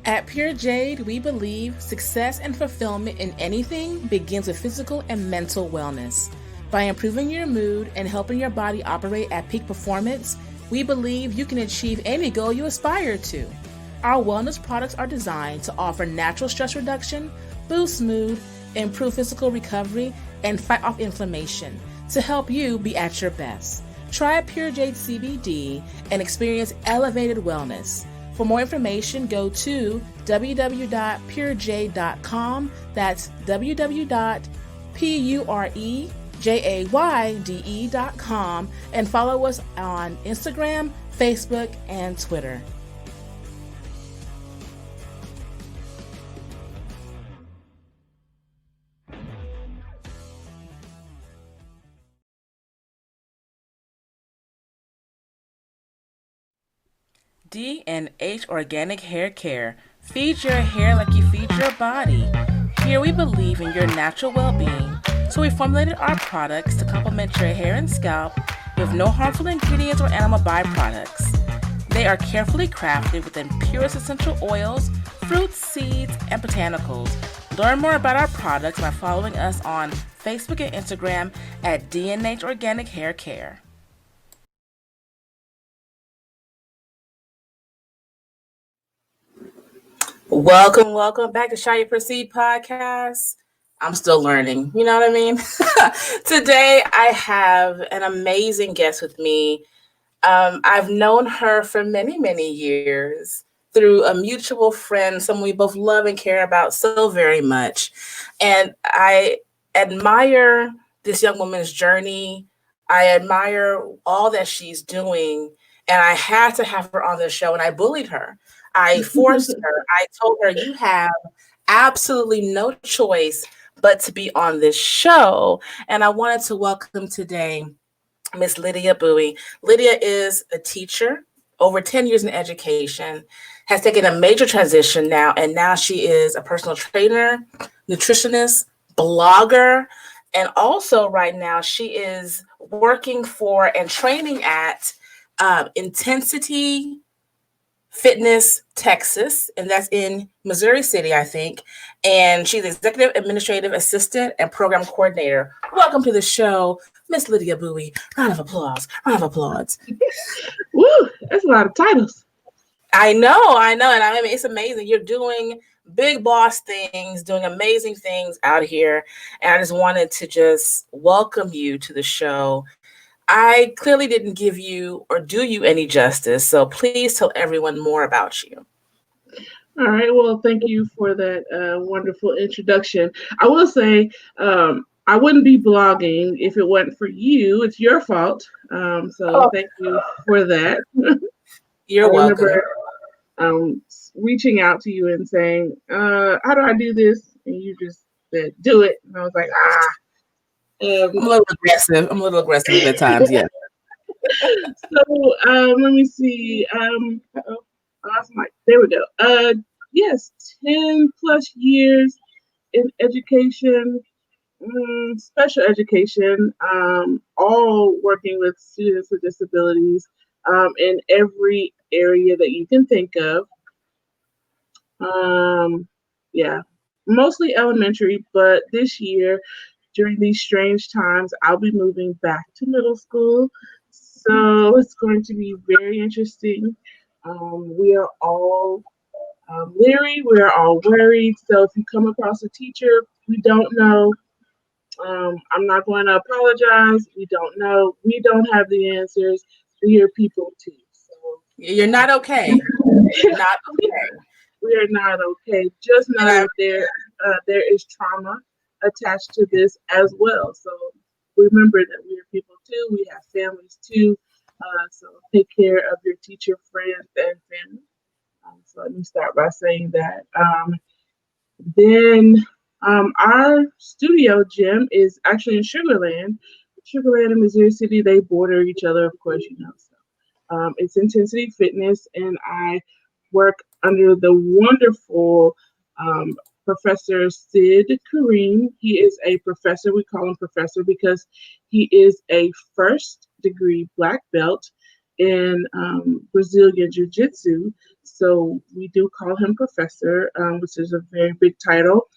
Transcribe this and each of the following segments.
At Pure Jade, we believe success and fulfillment in anything begins with physical and mental wellness. By improving your mood and helping your body operate at peak performance, we believe you can achieve any goal you aspire to. Our wellness products are designed to offer natural stress reduction, boost mood, improve physical recovery, and fight off inflammation to help you be at your best. Try Pure Jade CBD and experience elevated wellness. For more information, go to www.purejade.com. That's www.purejayde.com and follow us on Instagram, Facebook, and Twitter. D&H Organic Hair Care. Feed your hair like you feed your body. Here we believe in your natural well-being, so we formulated our products to complement your hair and scalp with no harmful ingredients or animal byproducts. They are carefully crafted with the purest essential oils, fruits, seeds, and botanicals. Learn more about our products by following us on Facebook and Instagram at D&H Organic Hair Care. Welcome back to Shall You Proceed podcast. I'm still learning, you know what I mean? Today I have an amazing guest with me. I've known her for many years through a mutual friend, someone we both love and care about so very much. And I admire this young woman's journey. I admire all that she's doing. And I had to have her on the show, and I bullied her. I forced her. I told her, you have absolutely no choice but to be on this show. And I wanted to welcome today Miss Lydia Bowie. Lydia is a teacher, over 10 years in education, has taken a major transition now, and now she is a personal trainer, nutritionist, blogger, and also right now she is working for and training at Intensity Fitness Texas, and that's in Missouri City, I think. And she's executive administrative assistant and program coordinator. Welcome to the show, Miss Lydia Bowie. Round of applause. Woo, that's a lot of titles. I know. And I mean, it's amazing. You're doing big boss things, doing amazing things out here. And I just wanted to just welcome you to the show. I clearly didn't give you or do you any justice, so please tell everyone more about you. All right. Well, thank you for that wonderful introduction. I will say I wouldn't be blogging if it wasn't for you. It's your fault. Thank you for that. You're welcome. Reaching out to you and saying, how do I do this? And you just said, do it. And I was like, I'm a little aggressive at times, yeah. So let me see. I lost my. There we go. Yes, 10 plus years in education, special education, all working with students with disabilities in every area that you can think of. Yeah, mostly elementary, but this year, during these strange times, I'll be moving back to middle school. So it's going to be very interesting. We are all leery. We are all worried. So if you come across a teacher we don't know, I'm not going to apologize. We don't know. We don't have the answers. We are people too. So you're not okay. You're not okay. We are not okay. Just know that there is trauma attached to this as well. So remember that we are people too. We have families too. So take care of your teacher, friends, and family. So let me start by saying that. Then our studio gym is actually in Sugarland. Sugarland and Missouri City, they border each other, of course, you know. So it's Intensity Fitness, and I work under the wonderful Professor Sid Kareem. He is a professor. We call him professor because he is a first degree black belt in Brazilian Jiu Jitsu. So we do call him Professor, which is a very big title.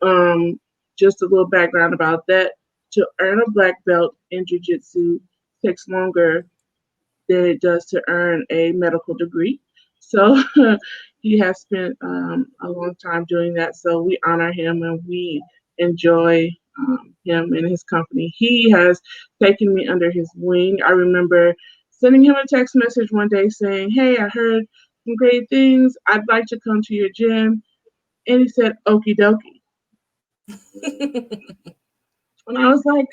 Um, just a little background about that. To earn a black belt in Jiu Jitsu takes longer than it does to earn a medical degree. So he has spent a long time doing that. So we honor him and we enjoy him and his company. He has taken me under his wing. I remember sending him a text message one day saying, "Hey, I heard some great things. I'd like to come to your gym." And he said, "Okie dokie." And I was like,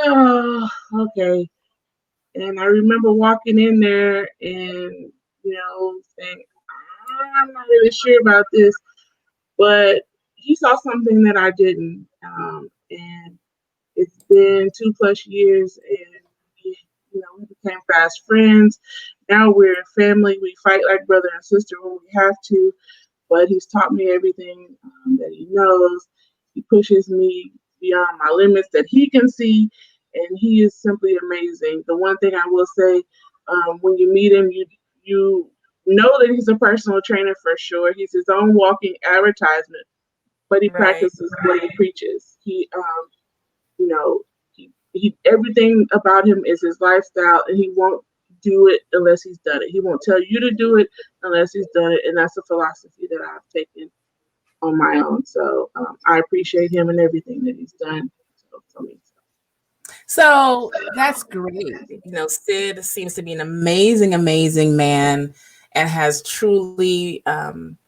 "Oh, okay." And I remember walking in there and, saying, "I'm not really sure about this," but he saw something that I didn't. And it's been 2+ years, and we became fast friends. Now we're family. We fight like brother and sister when we have to, but he's taught me everything that he knows. He pushes me beyond my limits that he can see, and he is simply amazing. The one thing I will say, when you meet him, you know that he's a personal trainer for sure. He's his own walking advertisement, but he Right. practices what he preaches. You know, he everything about him is his lifestyle, and he won't do it unless he's done it. He won't tell you to do it unless he's done it, and that's a philosophy that I've taken on my own. So I appreciate him and everything that he's done for me. So that's great. Sid seems to be an amazing, amazing man and has truly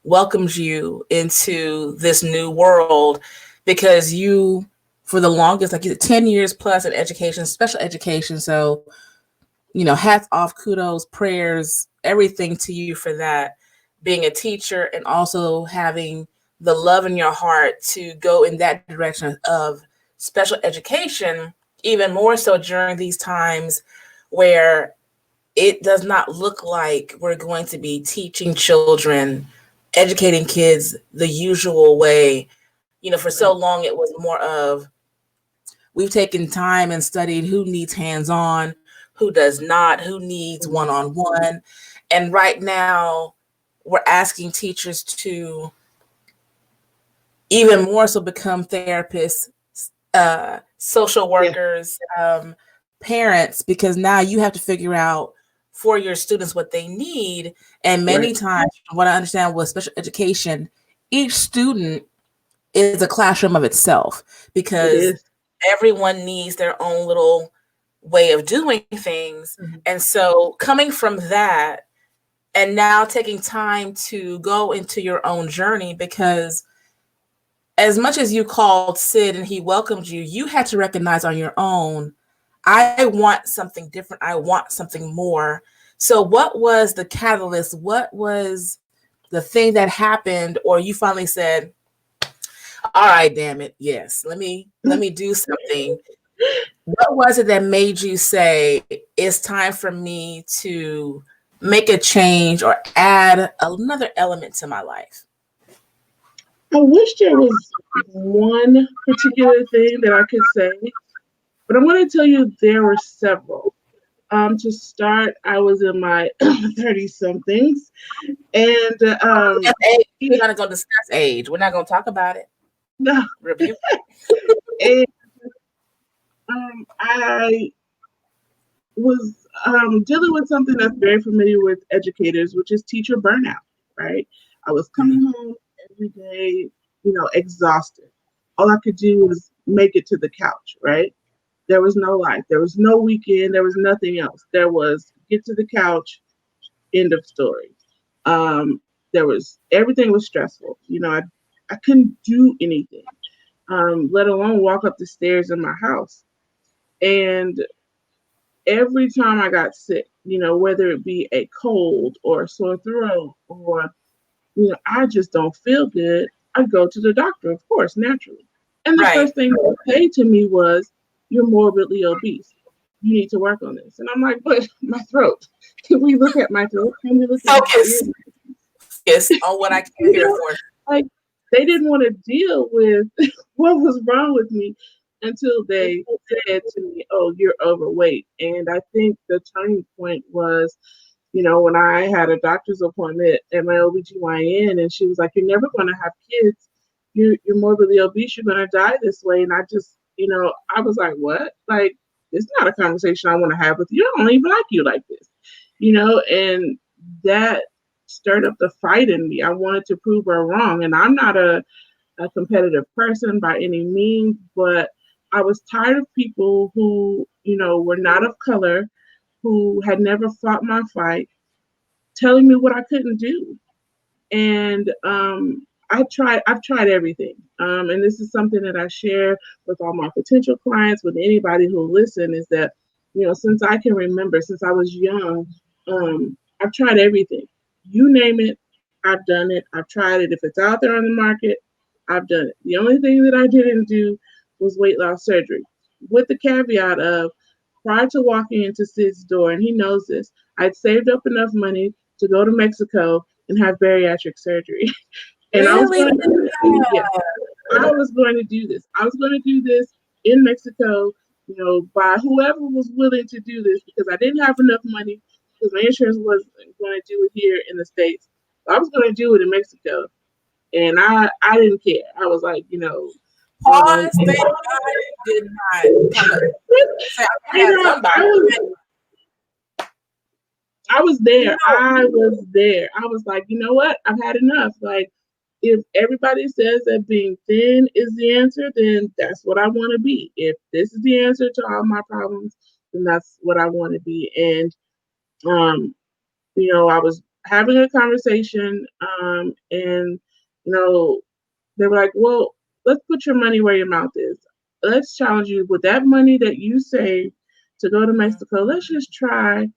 welcomed you into this new world because you, for the longest, like you said, 10 years plus in education, special education. So, hats off, kudos, prayers, everything to you for that, being a teacher and also having the love in your heart to go in that direction of special education, even more so during these times where it does not look like we're going to be teaching children, educating kids the usual way. For so long, it was more of we've taken time and studied who needs hands on, who does not, who needs one on one. And right now, we're asking teachers to even more so become therapists, social workers, parents, because now you have to figure out for your students what they need. And many times, what I understand with special education, each student is a classroom of itself because everyone needs their own little way of doing things. And so coming from that and now taking time to go into your own journey, because as much as you called Sid and he welcomed you, you had to recognize on your own, I want something different. I want something more. So what was the catalyst? What was the thing that happened? Or you finally said, all right, damn it. Yes, let me do something. What was it that made you say it's time for me to make a change or add another element to my life? I wish there was one particular thing that I could say, but I'm going to tell you there were several. To start, I was in my 30 somethings, and we're not going to discuss age. We're not going to talk about it. No. Review. And I was dealing with something that's very familiar with educators, which is teacher burnout, right? I was coming home every day, exhausted. All I could do was make it to the couch, right? There was no life. There was no weekend. There was nothing else. There was get to the couch, end of story. Everything was stressful. I couldn't do anything, let alone walk up the stairs in my house. And every time I got sick, whether it be a cold or a sore throat or, I just don't feel good, I go to the doctor, of course, naturally. And the first thing they say to me was, "You're morbidly obese. You need to work on this." And I'm like, "But my throat. Can we look at my throat? Can we look at my ears?" Focus on what I came here for. Like, they didn't want to deal with what was wrong with me. until they said to me, "Oh, you're overweight." And I think the turning point was, when I had a doctor's appointment at my OBGYN, and she was like, "You're never going to have kids. You're morbidly obese. You're going to die this way." And I just, I was like, "What? Like, it's not a conversation I want to have with you. I don't even like you like this." And that stirred up the fight in me. I wanted to prove her wrong. And I'm not a competitive person by any means, but I was tired of people who, were not of color, who had never fought my fight, telling me what I couldn't do. And I've tried everything. And this is something that I share with all my potential clients, with anybody who listen, is that, since I can remember, since I was young, I've tried everything. You name it, I've done it. I've tried it. If it's out there on the market, I've done it. The only thing that I didn't do was weight loss surgery, with the caveat of, prior to walking into Sid's door, and he knows this, I'd saved up enough money to go to Mexico and have bariatric surgery. And I was Really? going to, yeah, I was going to do this. I was going to do this in Mexico, by whoever was willing to do this, because I didn't have enough money, because my insurance wasn't going to do it here in the States. I was going to do it in Mexico. And I didn't care. I was like, um, Pause. Thank God you did not come up. Say, I you had know, somebody. I was there. I was there. I was like, you know what? I've had enough. Like, if everybody says that being thin is the answer, then that's what I want to be. If this is the answer to all my problems, then that's what I want to be. And I was having a conversation, and they were like, "Well, let's put your money where your mouth is. Let's challenge you with that money that you saved to go to Mexico. Let's just try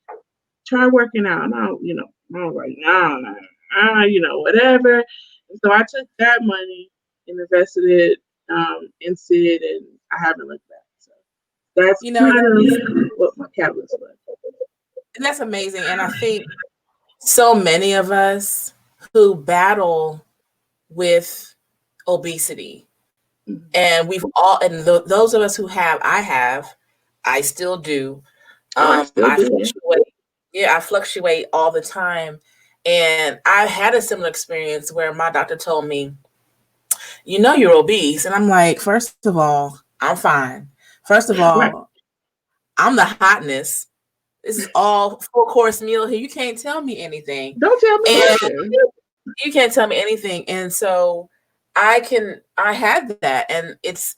working out." And I was like, no, whatever. And so I took that money and invested it in Sid, and I haven't looked back. So that's You know, kind of what my catalyst was. and that's amazing. And I think so many of us who battle with obesity, and we've all, and those of us who have, I still do. Oh, I still I do, yeah. fluctuate. Yeah, I fluctuate all the time. And I had a similar experience where my doctor told me, you're obese. And I'm like, first of all, I'm fine. First of Right. all, I'm the hotness. This is all full course meal here. You can't tell me anything. Don't tell me And nothing. you can't tell me anything. And so I had that. And it's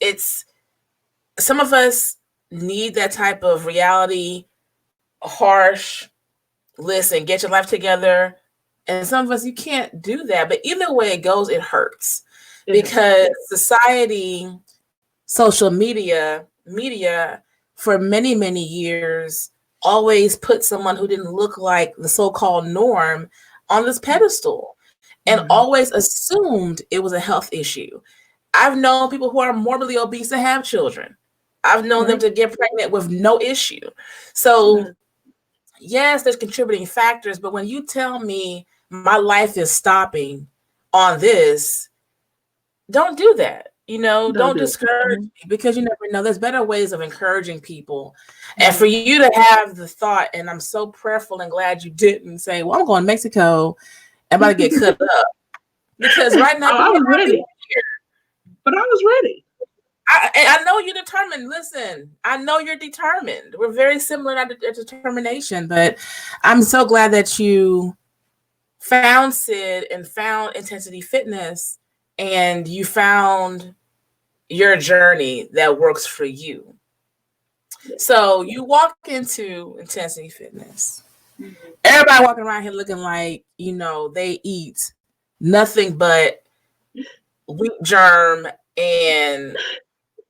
some of us need that type of reality, harsh, listen, get your life together. And some of us, you can't do that. But either way it goes, it hurts because society, social media for many, many years always put someone who didn't look like the so-called norm on this pedestal and always assumed it was a health issue. I've known people who are morbidly obese to have children. I've known them to get pregnant with no issue. So yes, there's contributing factors, but when you tell me my life is stopping on this, don't do that. Don't discourage me, because you never know. There's better ways of encouraging people. And for you to have the thought, and I'm so prayerful and glad you didn't say, well, I'm going to Mexico and about to get cut up. Because right now, I was ready. But I was ready. I know you're determined. Listen, I know you're determined. We're very similar in our determination, but I'm so glad that you found Sid and found Intensity Fitness, and you found your journey that works for you. So you walk into Intensity Fitness. Everybody walking around here looking like, they eat nothing but wheat germ and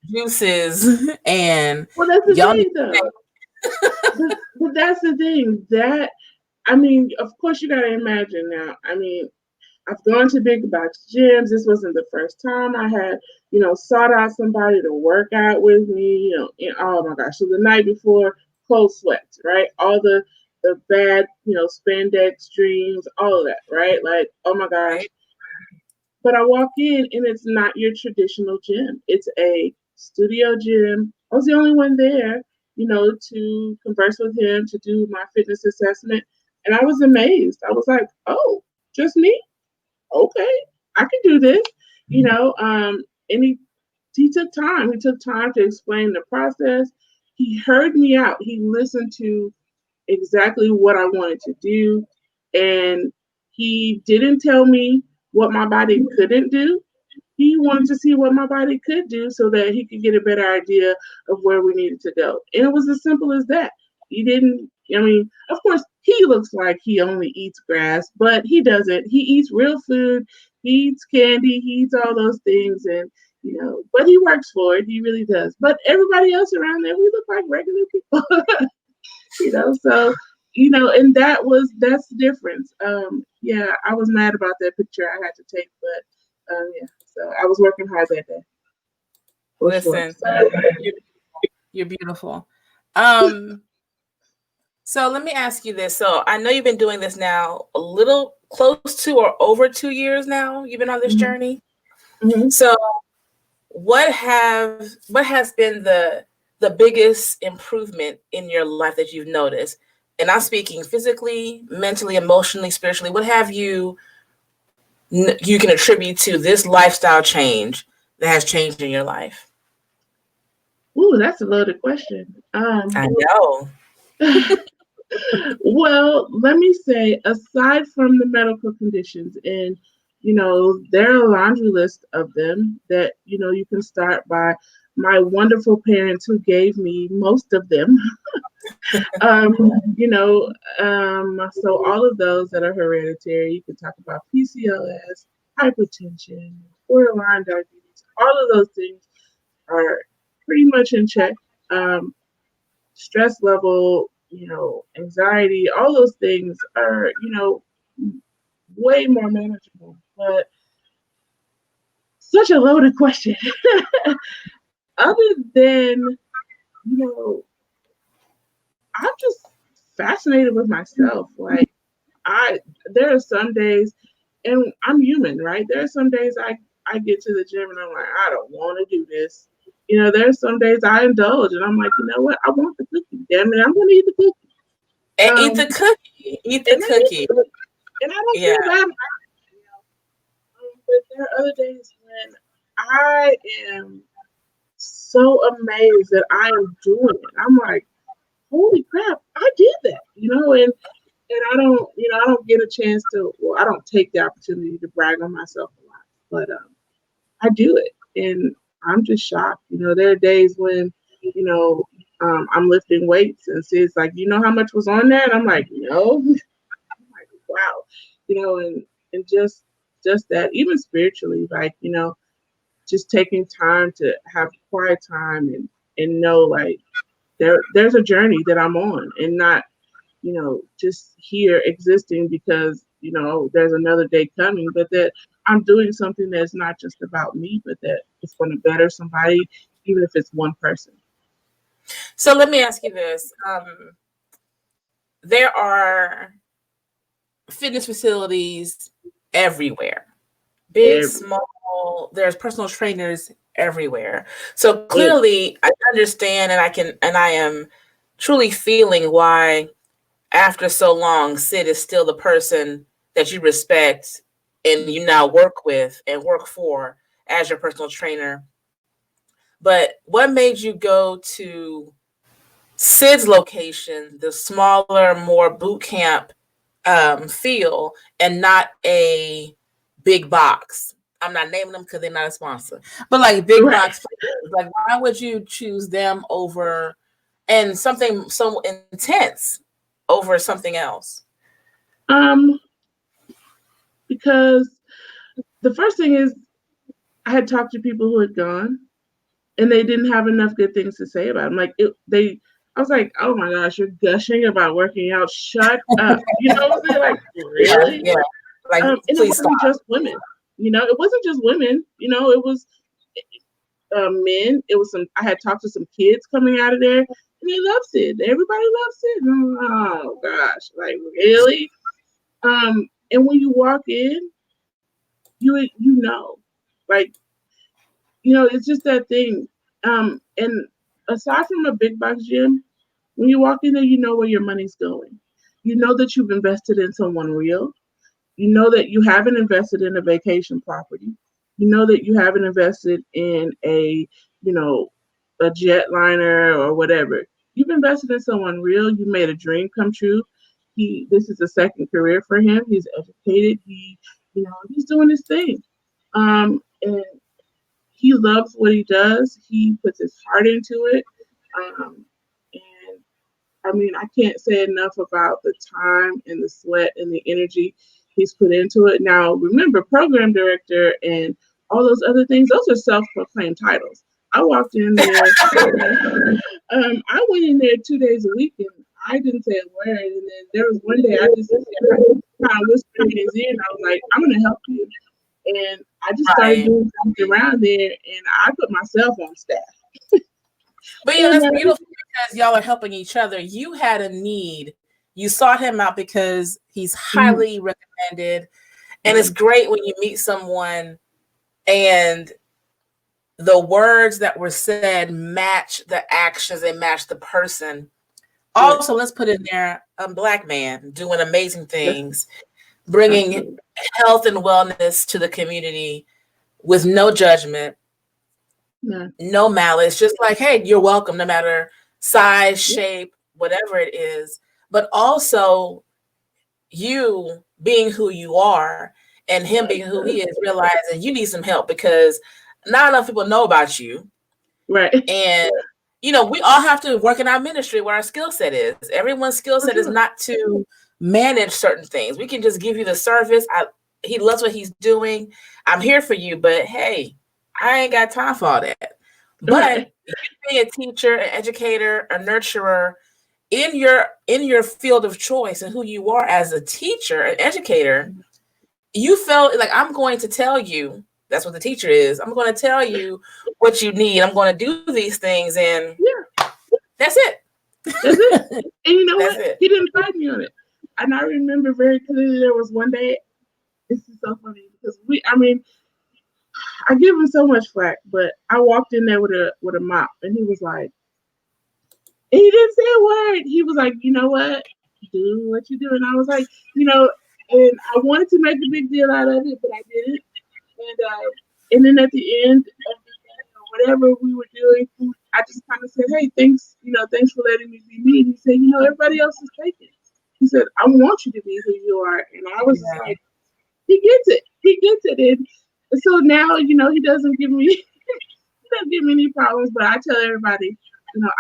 juices and well, that's the thing, though. but that's the thing. Of course, you got to imagine now. I've gone to big box gyms. This wasn't the first time I had, sought out somebody to work out with me, and oh my gosh. So the night before, cold sweats, right? All the bad, spandex dreams, all of that, right? Like, oh my gosh. But I walk in and it's not your traditional gym. It's a studio gym. I was the only one there, to converse with him, to do my fitness assessment. And I was amazed. I was like, oh, just me? Okay, I can do this. And he took time. He took time to explain the process. He heard me out. He listened to exactly what I wanted to do. And he didn't tell me what my body couldn't do. He wanted to see what my body could do so that he could get a better idea of where we needed to go. And it was as simple as that. He didn't, I mean, of course, he looks like he only eats grass, but he doesn't. He eats real food, he eats candy, he eats all those things. And, but he works for it. He really does. But everybody else around there, we look like regular people. So and that's the difference. Yeah, I was mad about that picture I had to take, but yeah, so I was working hard that day. Listen, you're beautiful. So let me ask you this. So I know you've been doing this now a little close to or over 2 years now. You've been on this journey. Mm-hmm. So what has been the biggest improvement in your life that you've noticed? And I'm speaking physically, mentally, emotionally, spiritually. What have you can attribute to this lifestyle change that has changed in your life? Ooh, that's a loaded question. I know. Well, let me say, aside from the medical conditions, and there are a laundry list of them that you can start by my wonderful parents who gave me most of them. um, so all of those that are hereditary, you can talk about PCOS, hypertension, borderline diabetes. All of those things are pretty much in check. Stress level, anxiety, all those things are, way more manageable. But such a loaded question. Other than, I'm just fascinated with myself. Like there are some days, and I'm human, right? There are some days I get to the gym and I'm like, I don't want to do this. There's some days I indulge and I'm like, you know what? I want the cookie. Damn it, I'm going to eat the cookie. And eat the cookie. Eat the cookie. And I don't feel bad. But there are other days when I am so amazed that I am doing it. I'm like, holy crap, I did that. And I don't get a chance to. Well, I don't take the opportunity to brag on myself a lot, but I do it, and I'm just shocked. There are days when, I'm lifting weights and Sid's like, how much was on there? And I'm like, no. I'm like, wow. And just that, even spiritually, like, just taking time to have quiet time and know like there's a journey that I'm on and not, just here existing because, there's another day coming, but that I'm doing something that's not just about me, but that it's going to better somebody, even if it's one person. So let me ask you this. There are fitness facilities everywhere, big, small. There's personal trainers everywhere. So clearly I understand and I am truly feeling why after so long, Sid is still the person that you respect and you now work with and work for as your personal trainer. But what made you go to Sid's location, the smaller, more boot camp feel, and not a big box? I'm not naming them because they're not a sponsor, but like big box places. Like, why would you choose them over and something so intense over something else? Because the first thing is I had talked to people who had gone and they didn't have enough good things to say about them. I was like, oh my gosh, you're gushing about working out. Shut up. You know what I'm saying? Like, really? Yeah. Like, and it wasn't just women. It wasn't just women. It was men. It was I had talked to some kids coming out of there, and they love Sid. Everybody loves Sid. Oh gosh, like really? And when you walk in, like, it's just that thing. And aside from a big box gym, when you walk in there, you know where your money's going. You know that you've invested in someone real. You know that you haven't invested in a vacation property. You know that you haven't invested in you know, a jetliner or whatever. You've invested in someone real. You made a dream come true. This is a second career for him. He's educated. He's doing his thing. And he loves what he does. He puts his heart into it. And I mean, I can't say enough about the time and the sweat and the energy he's put into it. Now, remember, program director and all those other things, those are self-proclaimed titles. I walked in there. I went in there 2 days a week, and I didn't say a word. And then there was one day I just kind of whispered in his ear, and I was like, "I'm going to help you." And I just started Right. doing something around there, and I put myself on staff. But yeah, And that's beautiful because y'all are helping each other. You had a need. You sought him out because he's highly recommended. And it's great when you meet someone and the words that were said match the actions and match the person. Also, let's put in there a Black man doing amazing things, bringing health and wellness to the community with no judgment, no malice, just like, hey, you're welcome, no matter size, shape, whatever it is. But also you being who you are and him being who he is, realizing you need some help because not enough people know about you. Right. And we all have to work in our ministry where our skill set is. Everyone's skill set is not to manage certain things. We can just give you the service. He loves what he's doing. I'm here for you, but hey, I ain't got time for all that. But you being a teacher, an educator, a nurturer in your field of choice and who you are as a teacher, an educator, you felt like I'm going to tell you. That's what the teacher is. I'm going to tell you what you need. I'm going to do these things, and that's it. That's it. And you know what? He didn't fight me on it. And I remember very clearly there was one day. This is so funny because I give him so much flack, but I walked in there with a mop, and he was like, and he didn't say a word. He was like, you know what? Do what you do. And I was like, and I wanted to make a big deal out of it, but I didn't. And then at the end of the day, or whatever we were doing, I just kind of said, hey, thanks for letting me be me. And he said, everybody else is taken. He said, I want you to be who you are. And I was just like, he gets it. He gets it. And so now, he doesn't give me any problems, but I tell everybody,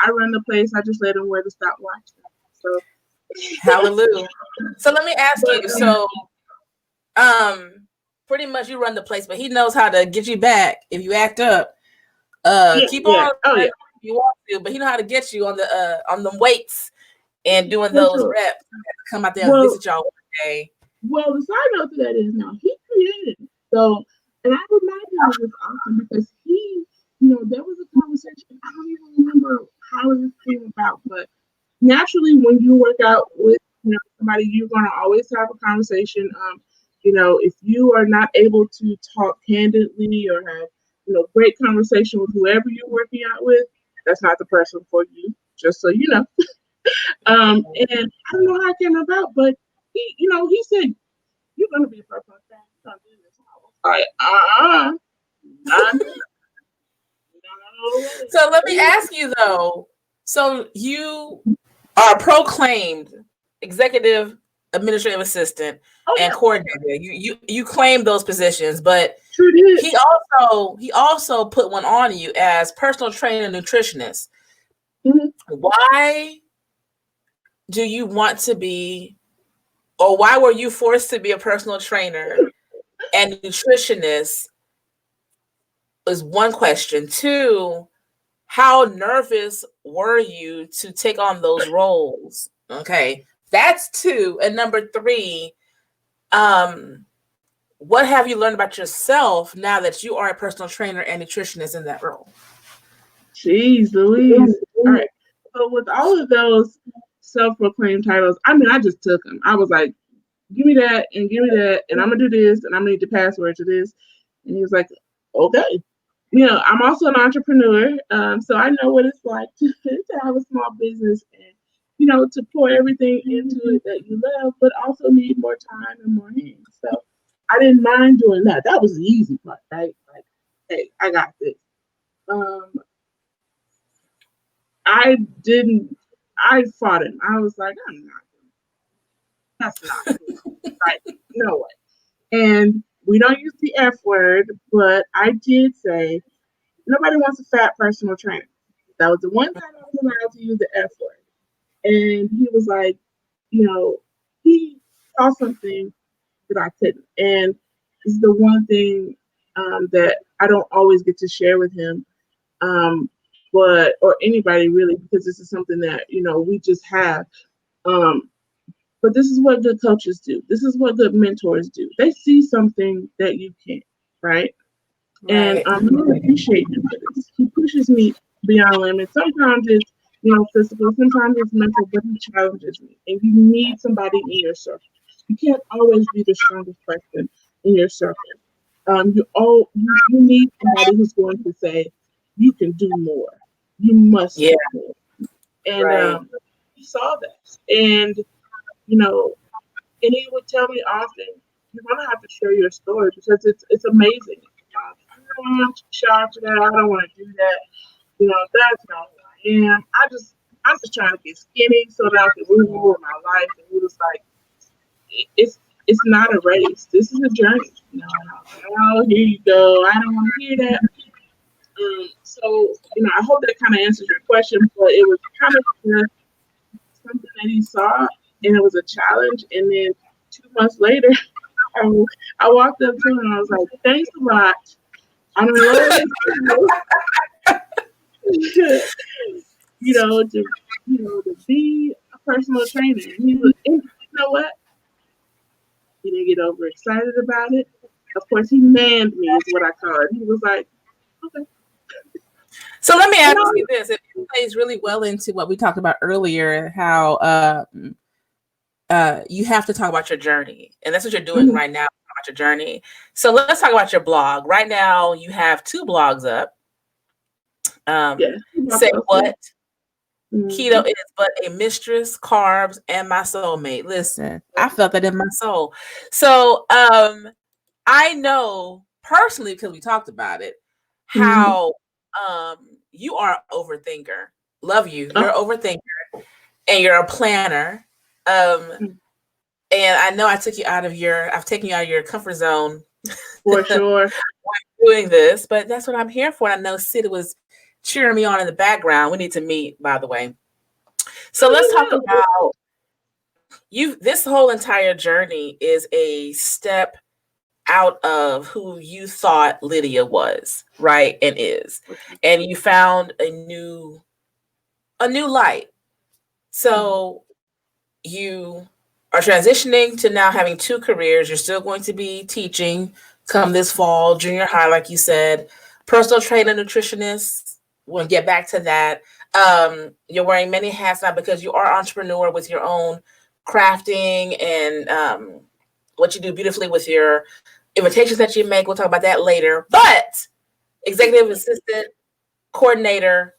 I run the place. I just let him wear the stopwatch. So hallelujah. So let me ask you. So, pretty much you run the place, but he knows how to get you back if you act up. Keep on if you want to, but he know how to get you on the weights and doing those reps. Come out there and visit y'all one day. Well, the side note to that is now he created it. So, and I remind him of this often because there was a conversation. I don't even remember how this came about, but naturally, when you work out with somebody, you're going to always have a conversation. If you are not able to talk candidly or have great conversation with whoever you're working out with, that's not the person for you. Just so you know. And I don't know how it came about, but he said, "You're going to be a personal trainer. You're going to do this." I was like, no. So let me ask you though. So you are proclaimed executive administrative assistant and coordinator. You claim those positions, but he also put one on you as personal trainer and nutritionist. Why do you want to be, or why were you forced to be a personal trainer and nutritionist? Is one question. Two, how nervous were you to take on those roles? Okay, that's two. And number three, what have you learned about yourself now that you are a personal trainer and nutritionist in that role? Jeez Louise. All right. So with all of those self-proclaimed titles, I just took them. I was like, give me that and give me that, and I'm going to do this, and I'm going to need the password to this. And he was like, okay. I'm also an entrepreneur, so I know what it's like to have a small business and to pour everything into it that you love, but also need more time and more hands. So I didn't mind doing that. That was the easy part, right? Like, hey, I got this. Um, I didn't. I fought him. I was like, I'm not. That's not cool. Like, no way. And we don't use the F word, but I did say nobody wants a fat personal trainer. That was the one time I was allowed to use the F word. And he was like, you know, he saw something that I couldn't. And this is the one thing that I don't always get to share with him, but or anybody really, because this is something that we just have. Um, but this is what good coaches do. This is what good mentors do. They see something that you can't, right? And Right. I really appreciate him for this. He pushes me beyond limits. Sometimes it's physical, sometimes it's mental, but he challenges me. And you need somebody in your circle. You can't always be the strongest person in your circle. You need somebody who's going to say you can do more. You must Yeah. do more. And Right. he saw that, and you know, and he would tell me often, "You're gonna have to share your story because it's amazing." I don't want to shout to that. I don't want to do that. That's not who I am. I'm just trying to get skinny so that I can move on with my life. And he was like, it's not a race. This is a journey. And I was like, oh, here you go. I don't want to hear that. So I hope that kind of answers your question, but it was kind of just something that he saw, and it was a challenge. And then 2 months later, I, I walked up to him and I was like, thanks a lot. I'm enrolled in school, to be a personal trainer. And you know what? He didn't get overexcited about it. Of course, he manned me, is what I call it. He was like, okay. So let me And ask you this. It plays really well into what we talked about earlier, how you have to talk about your journey. And that's what you're doing right now, about your journey. So let's talk about your blog. Right now, you have 2 blogs up. yeah, Say what? mm-hmm. Keto is but a mistress, carbs, and my soulmate. Listen, I felt that in my soul. So I know personally, because we talked about it, Mm-hmm. how you are an overthinker. Love you. Oh, You're an overthinker and you're a planner. And I know I've taken you out of your comfort zone for sure. doing this, but that's what I'm here for. And I know Sid was cheering me on in the background. We need to meet, by the way. So let's talk about you. This whole entire journey is a step out of who you thought Lydia was, right? And is. And you found a new light. So you are transitioning to now having 2 careers. You're still going to be teaching come this fall, junior high, like you said, personal trainer, nutritionist. We'll get back to that. You're wearing many hats now because you are an entrepreneur with your own crafting and what you do beautifully with your invitations that you make. We'll talk about that later. But executive assistant, coordinator,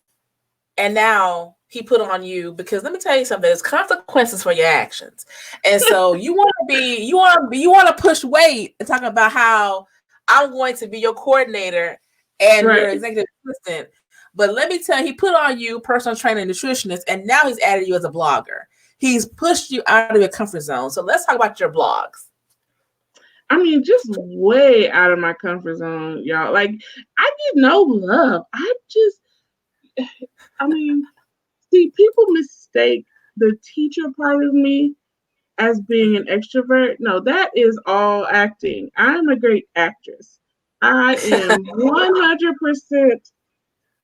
and now he put on you because let me tell you something, there's consequences for your actions. And so you want to push weight and talk about how I'm going to be your coordinator and your Right. executive assistant. But let me tell you, he put on you personal trainer and nutritionist, and now he's added you as a blogger. He's pushed you out of your comfort zone. So let's talk about your blogs. I mean, just way out of my comfort zone, y'all. Like, I get no love. I mean, see, people mistake the teacher part of me as being an extrovert. No, that is all acting. I'm a great actress. I am 100%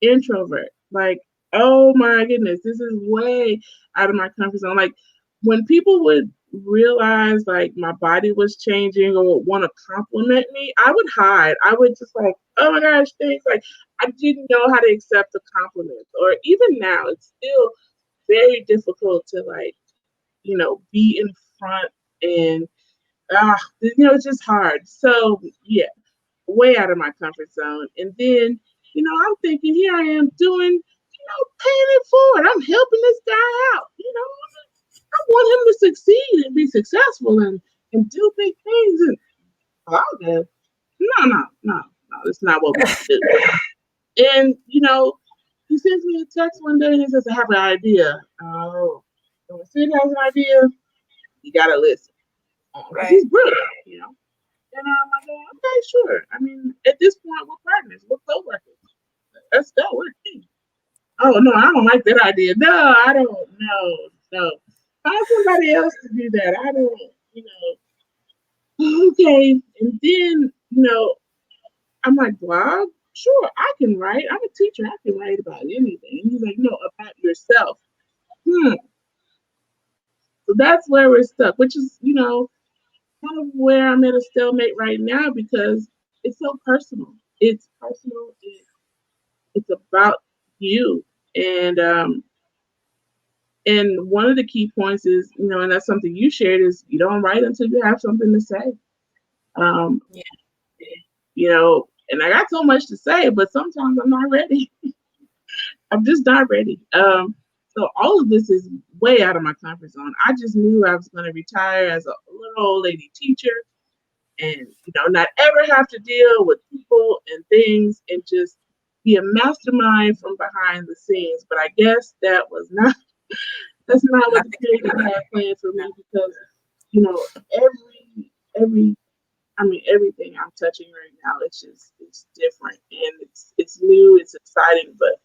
introvert. Like, oh my goodness, this is way out of my comfort zone. Like, when people would realize like my body was changing or want to compliment me, I would hide. I would just like, oh my gosh, thanks. Like, I didn't know how to accept the compliments. Or even now, it's still very difficult to like, be in front and it's just hard. So yeah, way out of my comfort zone. And then I'm thinking here I am doing, paying it forward. I'm helping this guy out. I want him to succeed and be successful and do big things. And okay, no, that's not what we're gonna do. And he sends me a text one day and he says, "I have an idea." Oh, so when Sid has an idea, you gotta listen because Right. he's brilliant. And I'm like, okay, sure. I mean, at this point, we're partners, we're co-workers. Let's go. We're a team. Oh no, I don't like that idea. No, I don't. No. Find somebody else to do that. I don't. Okay. And then I'm like, blog? Sure, I can write. I'm a teacher. I can write about anything. And he's like, no, about yourself. Hmm. So that's where we're stuck, which is, kind of where I'm at a stalemate right now because it's so personal. It's personal. It's about you. And one of the key points is, and that's something you shared is you don't write until you have something to say. Um, Yeah. and I got so much to say, but sometimes I'm not ready. I'm just not ready. So all of this is way out of my comfort zone. I just knew I was going to retire as a little old lady teacher and, not ever have to deal with people and things and just be a mastermind from behind the scenes. But I guess that's not what the creator had planned for me because, every everything I'm touching right now, it's different and it's new, it's exciting, but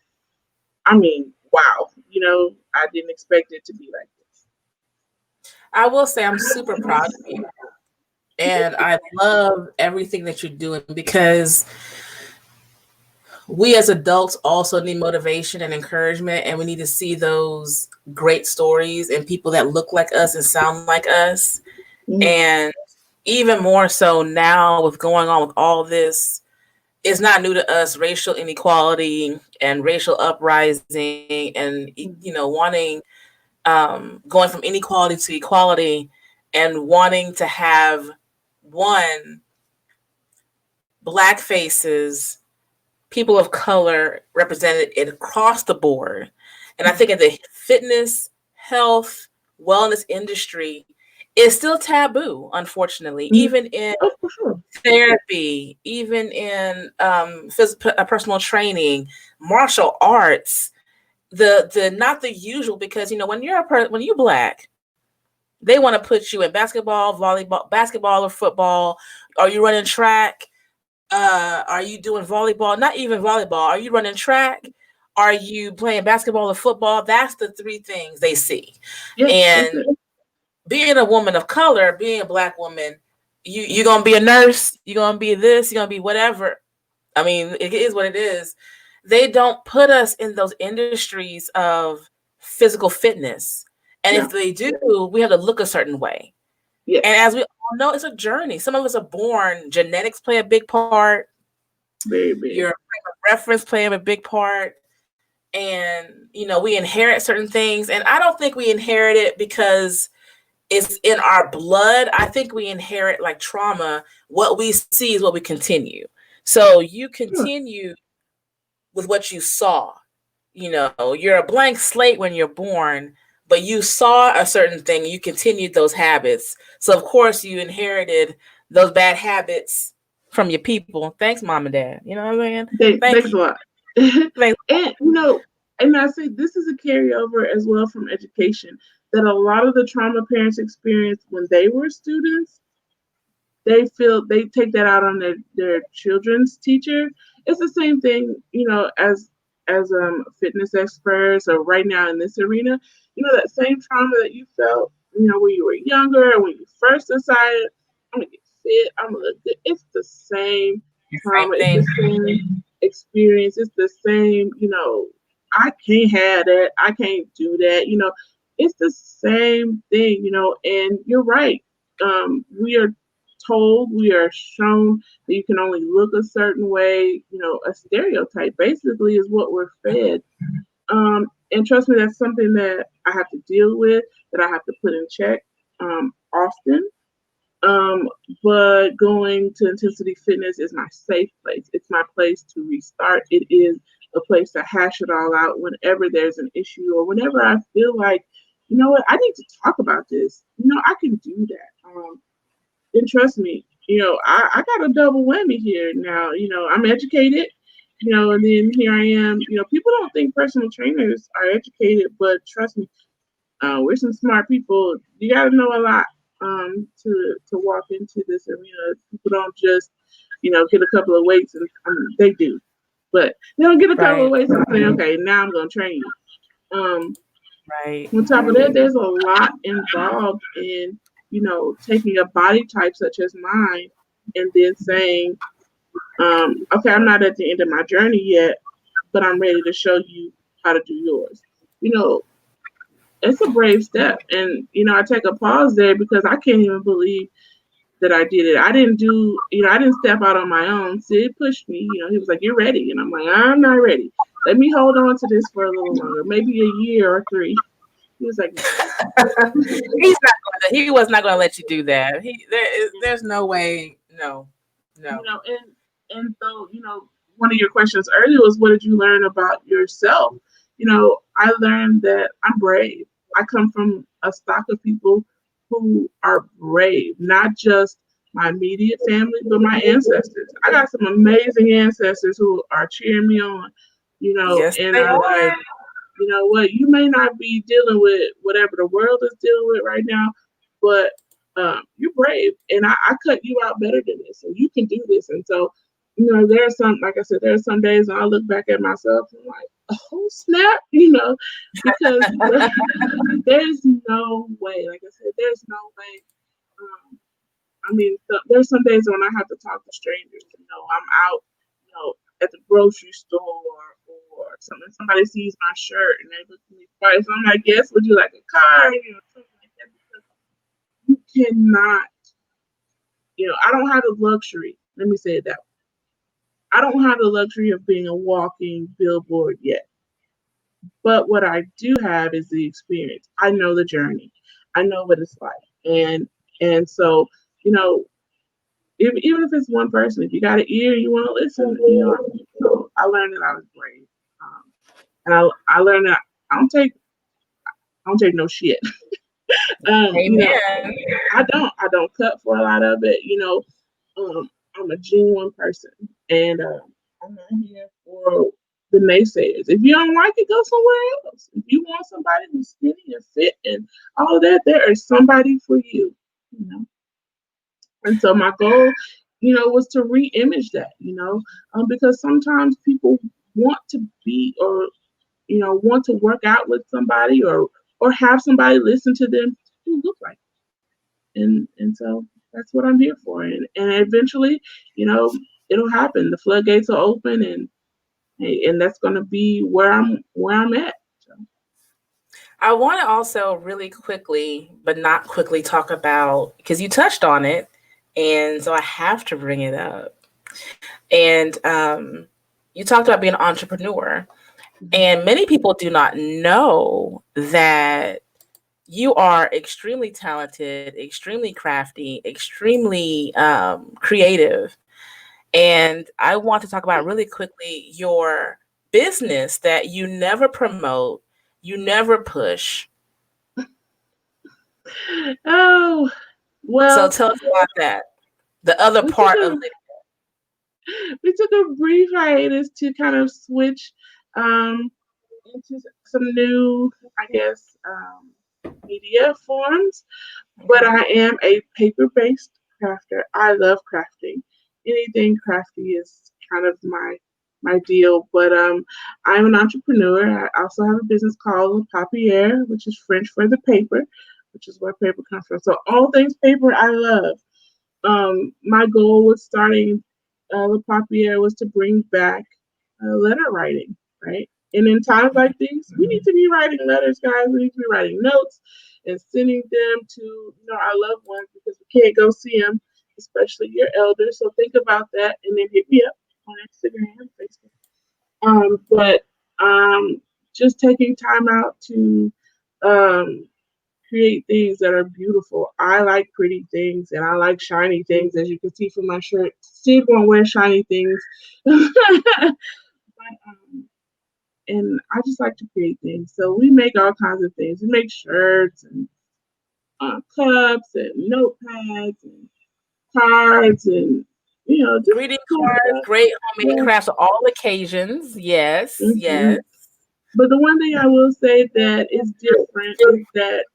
wow, I didn't expect it to be like this. I will say I'm super proud of you. And I love everything that you're doing because we as adults also need motivation and encouragement, and we need to see those great stories and people that look like us and sound like us. Mhm. And even more so now with going on with all this, it's not new to us, racial inequality and racial uprising and wanting going from inequality to equality and wanting to have one black faces, people of color represented across the board. And I think in the fitness, health, wellness industry is still taboo, unfortunately, Mhm. even in Oh, for sure. therapy, even in personal training, martial arts. The not the usual because when when you're black, they want to put you in basketball, volleyball, basketball or football. Are you running track? Are you doing volleyball? Not even volleyball. Are you running track? Are you playing basketball or football? That's the three things they see. Yeah, that's And it. being a woman of color, being a black woman, you're gonna be a nurse, you're gonna be this, you're gonna be whatever. I mean, it is what it is. They don't put us in those industries of physical fitness. And if No. they do, we have to look a certain way. And Yes. as we all know, it's a journey. Some of us are born, genetics play a big part, Very big. your reference play a big part. And, we inherit certain things. And I don't think we inherit it because it's in our blood. I think we inherit like trauma. What we see is what we continue. So you Sure. continue with what you saw. You're a blank slate when you're born, but you saw a certain thing, you continued those habits. So of course you inherited those bad habits from your people. Thanks, mom and dad. You know what I'm saying? Thank Thanks you. a lot. Thanks. And I say this is a carryover as well from education that a lot of the trauma parents experienced when they were students, they take that out on their children's teacher. It's the same thing, as fitness experts or right now in this arena, that same trauma that you felt, when you were younger or when you first decided I'm gonna get fit, I'm gonna look good. It's the same Same trauma, it's thing. the same experience, it's the same, I can't have that, I can't do that, it's the same thing, and you're right. We are told, we are shown that you can only look a certain way, a stereotype basically is what we're fed. And trust me, that's something that I have to deal with, that I have to put in check often. Um, but going to Intensity Fitness is my safe place. It's my place to restart. It is a place to hash it all out whenever there's an issue or whenever I feel like, you know what, I need to talk about this. I can do that. And trust me, I got a double whammy here now. I'm educated, and then here I am. People don't think personal trainers are educated, but trust me, we're some smart people. You got to know a lot to walk into this arena. People don't just, get a couple of weights and they do, but they don't get a couple of Right. weights and say, okay, now I'm going to train you. Um, Right. on top of that, there's a lot involved in, taking a body type such as mine and then saying, okay, I'm not at the end of my journey yet, but I'm ready to show you how to do yours. You know, it's a brave step. And, I take a pause there because I can't even believe that I did it. I didn't do, I didn't step out on my own. Sid pushed me, he was like, you're ready. And I'm like, I'm not ready. Let me hold on to this for a little longer, maybe a year or three. He was like, no. He was not going to let you do that. There's no way. No. No. And so, one of your questions earlier was, what did you learn about yourself? I learned that I'm brave. I come from a stock of people who are brave, not just my immediate family, but my ancestors. I got some amazing ancestors who are cheering me on, Yes, and they I'm like, are. you know what, you may not be dealing with whatever the world is dealing with right now, but you're brave, and I cut you out better than this, and you can do this. And so, there's some, like I said, there's some days when I look back at myself and I'm like, oh snap, because there's no way, like I said, there's no way. Um, there's some days when I have to talk to strangers. I'm out, at the grocery store or something. Somebody sees my shirt and they look at me twice. I'm like, yes, would you like a car? Something like that. Because you cannot, I don't have the luxury. Let me say it that way. I don't have the luxury of being a walking billboard yet. But what I do have is the experience. I know the journey. I know what it's like. And so, you know, even if it's one person, if you got an ear, you want to listen. I learned that I was brave, and I learned that I don't take I don't take no shit. um, you know, Amen. I don't cut for a lot of it. I'm a genuine person, and I'm not here for the naysayers. If you don't like it, go somewhere else. If you want somebody who's skinny and fit and all of that, there is somebody for you. You know. And so my goal, was to re-image that, because sometimes people want to be or want to work out with somebody or have somebody listen to them who look like them. And so that's what I'm here for. And eventually, you know, it'll happen. The floodgates will open and that's gonna be where I'm at. So. I want to also really quickly, but not quickly, talk about, because you touched on it, and so I have to bring it up. And you talked about being an entrepreneur, and many people do not know that you are extremely talented, extremely crafty, extremely creative. And I want to talk about really quickly your business that you never promote, you never push. Oh, So well, tell us about that. The other we took part of a we took a brief hiatus to kind of switch um, into some new, I guess, media forms. But okay. I am a paper-based crafter. I love crafting. Anything crafty is kind of my deal. But I'm an entrepreneur. I also have a business called Le Papier, which is French for the paper, which is where paper comes from. So all things paper, I love. My goal with starting Le Papier was to bring back letter writing, right? And in times like these, we need to be writing letters, guys. We need to be writing notes and sending them to our loved ones because we can't go see them, especially your elders. So think about that, and then hit me up on Instagram, Facebook. But just taking time out to um, create things that are beautiful. I like pretty things and I like shiny things, as you can see from my shirt. Steve won't wear shiny things. But, and I just like to create things. So we make all kinds of things. We make shirts and cups and notepads and cards and just Greeting cool cards, stuff. great homemade Yeah. crafts for all occasions. Yes, hmm yes. But the one thing I will say that is different is that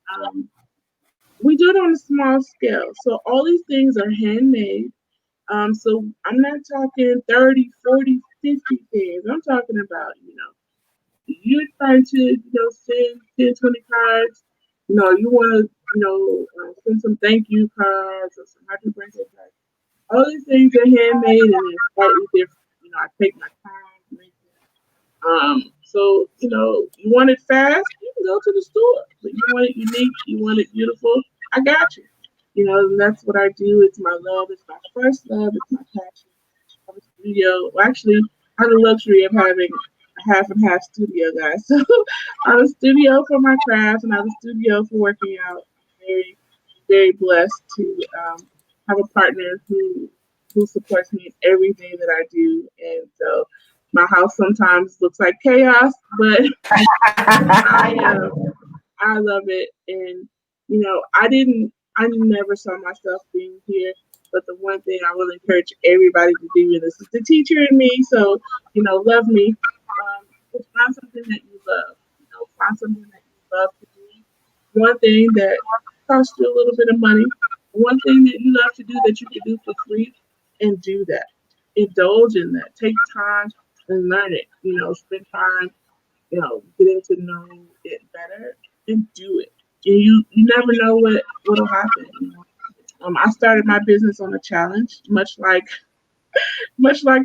we do it on a small scale. So all these things are handmade. So I'm not talking 30, 40, 50 things. I'm talking about, you're trying to, send 10, 20 cards. You want to, send some thank you cards or some happy birthday cards. All these things are handmade and they're slightly different. I take my time to make them. So, you want it fast, you can go to the store. But you want it unique, you want it beautiful, I got you. And that's what I do. It's my love, it's my first love, it's my passion. I have a studio. Well, actually, I have the luxury of having a half and half studio, guys. So I have a studio for my craft and I have a studio for working out. I'm very, very blessed to have a partner who supports me in everything that I do. And so my house sometimes looks like chaos, but I I love it. And, I never saw myself being here. But the one thing I will encourage everybody to do, and this is the teacher in me, so, love me, is find something that you love. Find something that you love to do. One thing that costs you a little bit of money, one thing that you love to do that you can do for free, and do that. Indulge in that. Take time and learn it. Spend time getting to know it better and do it. And you never know what'll happen. I started my business on a challenge, much like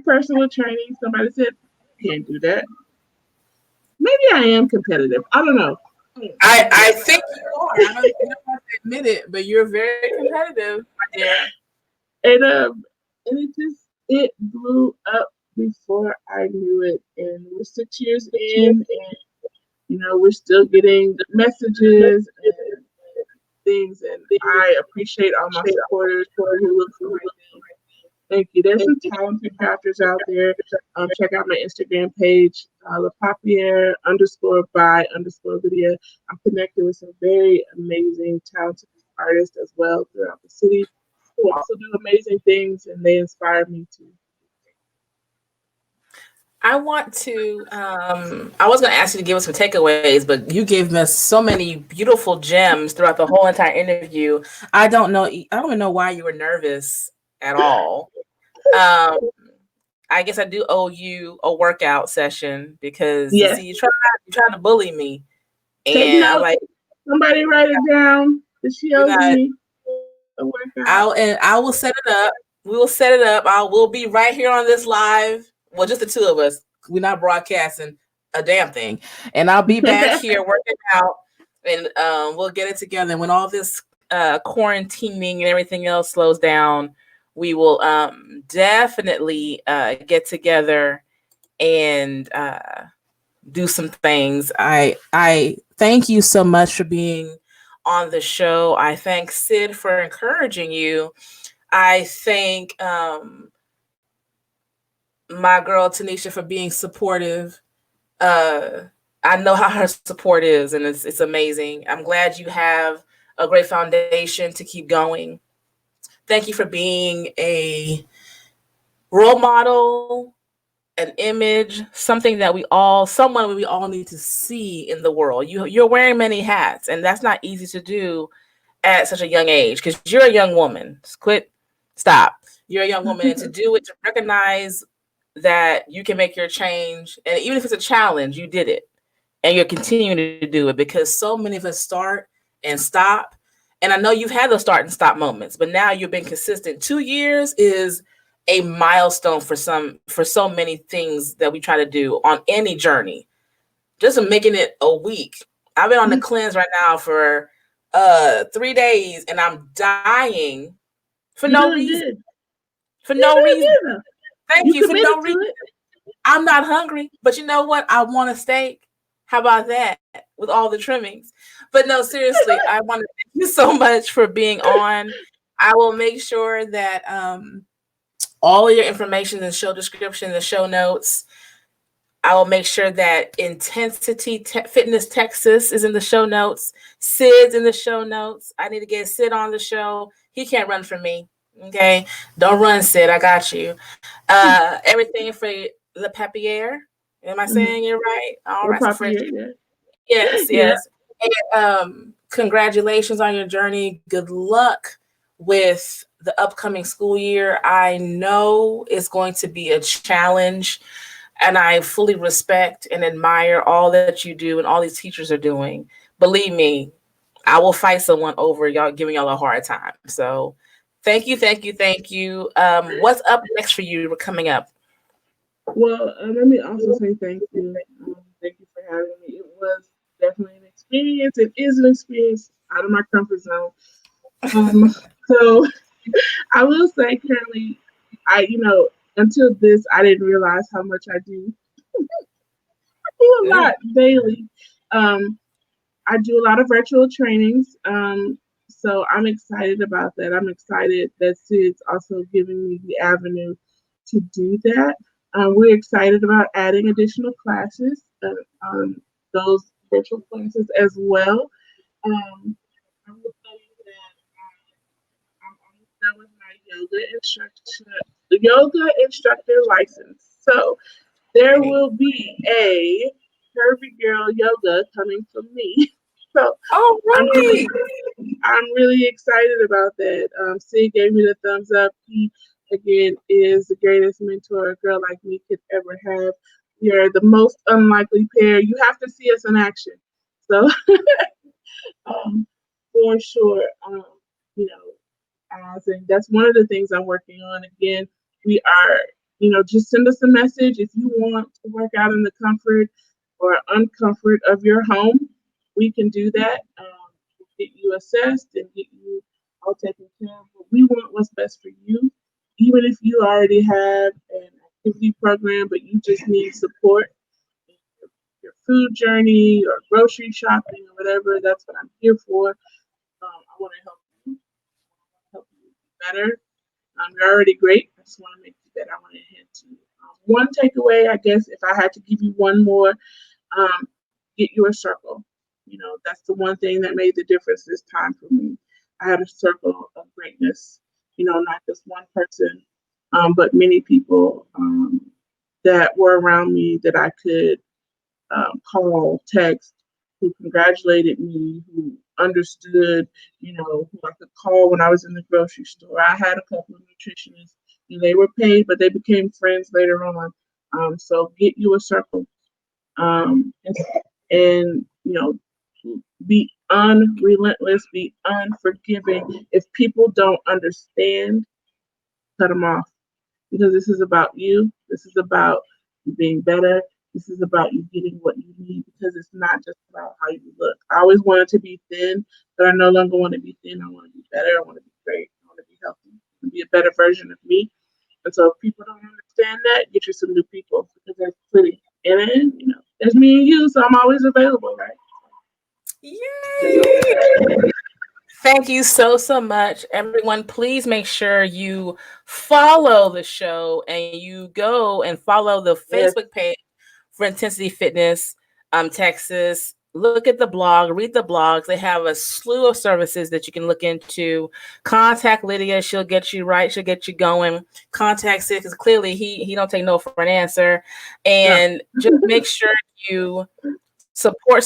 personal training. Somebody said, "Can't do that." Maybe I am competitive. I don't know. I think you are. I don't, you don't have to admit it, but you're very competitive, my dear. And it blew up before I knew it. And we're 6 years in, and we're still getting messages and things, and I appreciate all my supporters, people who look for my name. Thank you. There's some talented crafters out there. Check out my Instagram page, LaPapier _by _Lydia. I'm connected with some very amazing, talented artists as well throughout the city who also do amazing things, and they inspire me too. I want to. I was going to ask you to give us some takeaways, but you gave us so many beautiful gems throughout the whole entire interview. I don't know. I don't even know why you were nervous at all. Um, I guess I do owe you a workout session because you Yes. see, you try to bully me, Take and I'm notes. like, Somebody write it down. That she you're owes not. me a workout. I will set it up. We will set it up. We'll be right here on this live. Well, just the two of us. We're not broadcasting a damn thing. And I'll be back here working out, and we'll get it together. And when all this quarantining and everything else slows down, we will definitely get together and do some things. I thank you so much for being on the show. I thank Sid for encouraging you. I thank my girl Tanisha for being supportive. Uh, I know how her support is, and it's amazing. I'm glad you have a great foundation to keep going. Thank you for being a role model, an image, something that someone we all need to see in the world. You're wearing many hats, and that's not easy to do at such a young age because you're a young woman. Just stop. You're a young woman, and to do it, to recognize that you can make your change, and even if it's a challenge, you did it, and you're continuing to do it because so many of us start and stop. And I know you've had those start and stop moments, but now you've been consistent. 2 years is a milestone for so many things that we try to do on any journey. Just making it a week. I've been on the cleanse right now for 3 days, and I'm dying for You're no doing reason. good. For You're no doing reason. good though. Thank You you for committed no to reason. it. I'm not hungry, but you know what? I want a steak. How about that? With all the trimmings. But no, seriously, I want to thank you so much for being on. I will make sure that all of your information in the show description, the show notes. I will make sure that Intensity Fitness Texas is in the show notes. Sid's in the show notes. I need to get Sid on the show. He can't run from me. Okay. Don't run, Sid. I got you. Everything for Le Papier. Am I saying it right? All Or right. So for Papier, yeah. yes, Yeah. yes. And congratulations on your journey. Good luck with the upcoming school year. I know it's going to be a challenge, and I fully respect and admire all that you do and all these teachers are doing. Believe me, I will fight someone over y'all giving y'all a hard time. So thank you, thank you, thank you. What's up next for you coming up? Well, let me also say thank you. Thank you for having me. It was definitely an experience. It is an experience out of my comfort zone. Um, so I will say currently, until this, I didn't realize how much I do. I do a Mm. lot daily. Um, I do a lot of virtual trainings. So I'm excited about that. I'm excited that Sid's also giving me the avenue to do that. We're excited about adding additional classes, those virtual classes as well. I will tell you that I'm almost done with my yoga instructor license. So there Hey. will be a curvy girl yoga coming from me. So All I'm right. really, I'm really excited about that. Sid gave me the thumbs up. He again is the greatest mentor a girl like me could ever have. We are the most unlikely pair. You have to see us in action. So for sure, you know, I think that's one of the things I'm working on. Again, we are, just send us a message if you want to work out in the comfort or uncomfort of your home. We can do that. We'll get you assessed and get you all taken care of. But we want what's best for you. Even if you already have an activity program, but you just need support in your food journey or grocery shopping or whatever, that's what I'm here for. I want to help you be better. You're already great. I just want to make you better. I want to head to one takeaway. I guess if I had to give you one more, get you a circle. That's the one thing that made the difference this time for me. I had a circle of greatness. Not just one person, but many people that were around me that I could call, text, who congratulated me, who understood, who I could call when I was in the grocery store. I had a couple of nutritionists, and they were paid, but they became friends later on. So get you a circle, and be unrelentless, be unforgiving. If people don't understand, cut them off because this is about you. This is about you being better. This is about you getting what you need because it's not just about how you look. I always wanted to be thin, but I no longer want to be thin. I want to be better. I want to be great. I want to be healthy. I want to be a better version of me. And so if people don't understand that, get you some new people because there's plenty. And then, there's me and you, so I'm always available, right? Just know Yay! that. Thank you so, so much. Everyone, please make sure you follow the show and you go and follow the Yes. Facebook page for Intensity Fitness Texas. Look at the blog, read the blogs. They have a slew of services that you can look into. Contact Lydia. She'll get you right. She'll get you going. Contact Sid because clearly he don't take no for an answer. No. And just make sure you support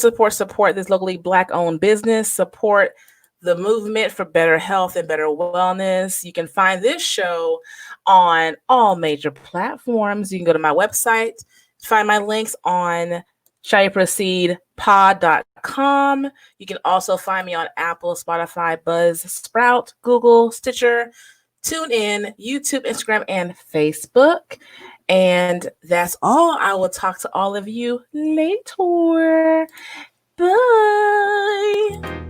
this locally Black owned business. Support the movement for better health and better wellness. You can find this show on all major platforms. You can go to my website, find my links on shallyoproceedpod.com. You can also find me on Apple, Spotify, Buzz, Sprout, Google, Stitcher, TuneIn, YouTube, Instagram, and Facebook. And that's all. I will talk to all of you later. Bye.